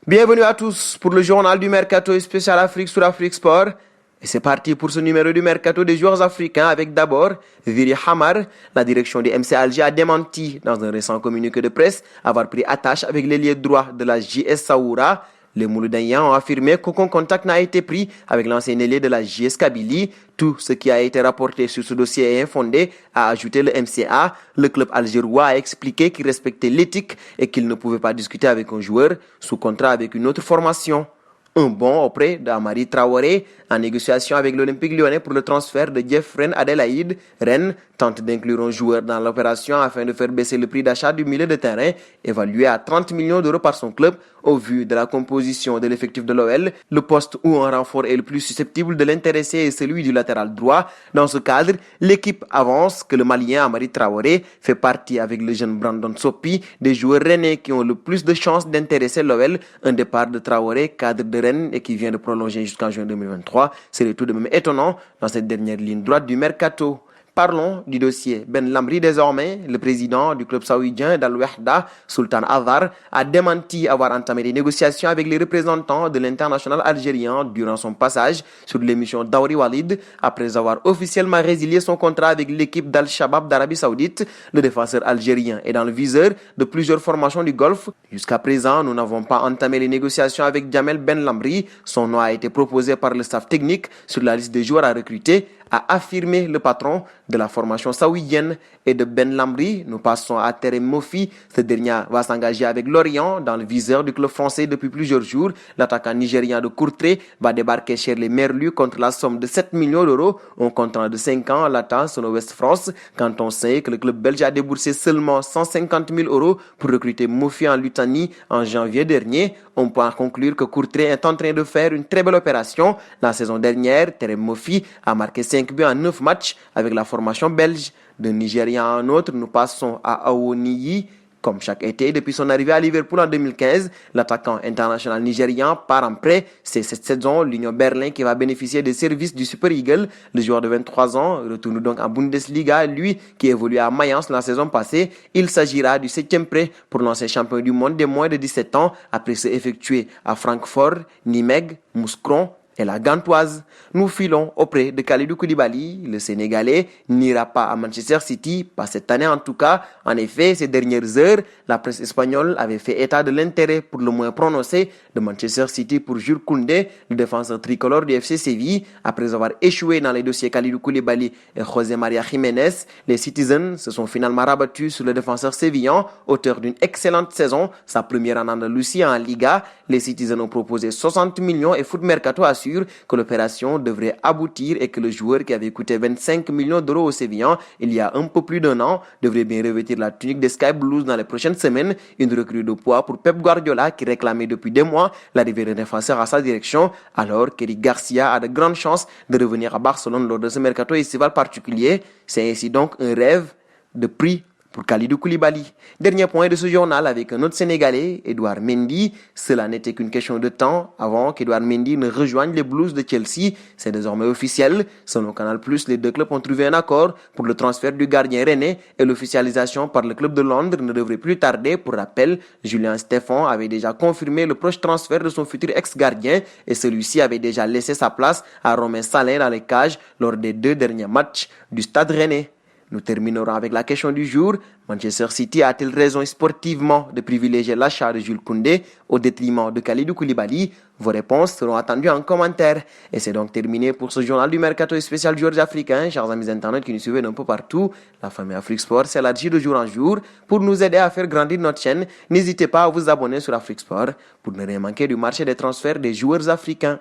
Bienvenue à tous pour le journal du Mercato spécial Afrique sur Afrique Sport. Et c'est parti pour ce numéro du Mercato des joueurs africains avec d'abord Viri Hamar. La direction du MC Alger a démenti dans un récent communiqué de presse avoir pris attache avec l'ailier droit de la JS Saoura. Les Mouloudaïens ont affirmé qu'aucun contact n'a été pris avec l'ancien ailier de la JS Kabylie. Tout ce qui a été rapporté sur ce dossier est infondé, a ajouté le MCA. Le club algérois a expliqué qu'il respectait l'éthique et qu'il ne pouvait pas discuter avec un joueur sous contrat avec une autre formation. Un bon auprès d'Amari Traoré en négociation avec l'Olympique lyonnais pour le transfert de Jeff Rennes Adelaide. Rennes tente d'inclure un joueur dans l'opération afin de faire baisser le prix d'achat du milieu de terrain, évalué à 30 millions d'euros par son club. Au vu de la composition de l'effectif de l'OL, le poste où un renfort est le plus susceptible de l'intéresser est celui du latéral droit. Dans ce cadre, l'équipe avance que le Malien Amari Traoré fait partie avec le jeune Brandon Sopi des joueurs rennais qui ont le plus de chances d'intéresser l'OL. Un départ de Traoré, cadre de Rennes et qui vient de prolonger jusqu'en juin 2023, serait tout de même étonnant dans cette dernière ligne droite du mercato. Parlons du dossier Ben Lamri désormais. Le président du club saoudien d'Al-Wahda, Sultan Azhar, a démenti avoir entamé des négociations avec les représentants de l'international algérien durant son passage sur l'émission Daouri Walid. Après avoir officiellement résilié son contrat avec l'équipe d'Al-Shabaab d'Arabie Saoudite, le défenseur algérien est dans le viseur de plusieurs formations du Golfe. Jusqu'à présent, nous n'avons pas entamé les négociations avec Jamel Ben Lamri. Son nom a été proposé par le staff technique sur la liste des joueurs à recruter, a affirmé le patron de la formation saoudienne. Et de Ben Lamri, nous passons à Terem Mofi. Ce dernier va s'engager avec Lorient dans le viseur du club français depuis plusieurs jours. L'attaquant nigérian de Courtrai va débarquer chez les Merlus contre la somme de 7 millions d'euros. Un contrat de 5 ans l'attend sur l'Ouest France. Quand on sait que le club belge a déboursé seulement 150 000 euros pour recruter Mofi en Lutanie en janvier dernier, on peut en conclure que Courtrai est en train de faire une très belle opération. La saison dernière, Terem Mofi a marqué 5 buts en 9 matchs avec la formation belge. D'un Nigérian à un autre, nous passons à Awoniyi. Comme chaque été, depuis son arrivée à Liverpool en 2015, l'attaquant international nigérian part en prêt. C'est cette saison l'Union Berlin qui va bénéficier des services du Super Eagle. Le joueur de 23 ans retourne donc en Bundesliga, lui qui évoluait à Mayence la saison passée. Il s'agira du 7e prêt pour l'ancien champion du monde des moins de 17 ans, après se effectuer à Francfort, Nimègue, Mouscron et la Gantoise. Nous filons auprès de Kalidou Koulibaly. Le Sénégalais n'ira pas à Manchester City, pas cette année en tout cas. En effet, ces dernières heures, la presse espagnole avait fait état de l'intérêt pour le moins prononcé de Manchester City pour Jules Koundé, le défenseur tricolore du FC Séville. Après avoir échoué dans les dossiers Kalidou Koulibaly et José María Jiménez, les Citizens se sont finalement rabattus sur le défenseur sévillan, auteur d'une excellente saison, sa première en Andalousie en Liga. Les Citizens ont proposé 60 millions et Foot Mercato assure que l'opération devrait aboutir et que le joueur qui avait coûté 25 millions d'euros au Sévillan il y a un peu plus d'un an devrait bien revêtir la tunique des Sky Blues dans les prochaines semaines. Une recrue de poids pour Pep Guardiola qui réclamait depuis des mois l'arrivée d'un défenseur à sa direction, alors qu'Eric Garcia a de grandes chances de revenir à Barcelone lors de ce mercato estival particulier. C'est ainsi donc un rêve de prix pour Kalidou Koulibaly. Dernier point de ce journal avec un autre Sénégalais, Edouard Mendy. Cela n'était qu'une question de temps avant qu'Edouard Mendy ne rejoigne les Blues de Chelsea. C'est désormais officiel. Selon Canal+, les deux clubs ont trouvé un accord pour le transfert du gardien rennais et l'officialisation par le club de Londres ne devrait plus tarder. Pour rappel, Julien Stéphan avait déjà confirmé le proche transfert de son futur ex-gardien et celui-ci avait déjà laissé sa place à Romain Salin dans les cages lors des 2 derniers matchs du Stade Rennais. Nous terminerons avec la question du jour. Manchester City a-t-il raison sportivement de privilégier l'achat de Jules Koundé au détriment de Kalidou Koulibaly? Vos réponses seront attendues en commentaire. Et c'est donc terminé pour ce journal du Mercato spécial joueurs africains. Chers amis internautes qui nous suivent d'un peu partout, la famille Afrique Sport s'élargit de jour en jour. Pour nous aider à faire grandir notre chaîne, n'hésitez pas à vous abonner sur Afrique Sport pour ne rien manquer du marché des transferts des joueurs africains.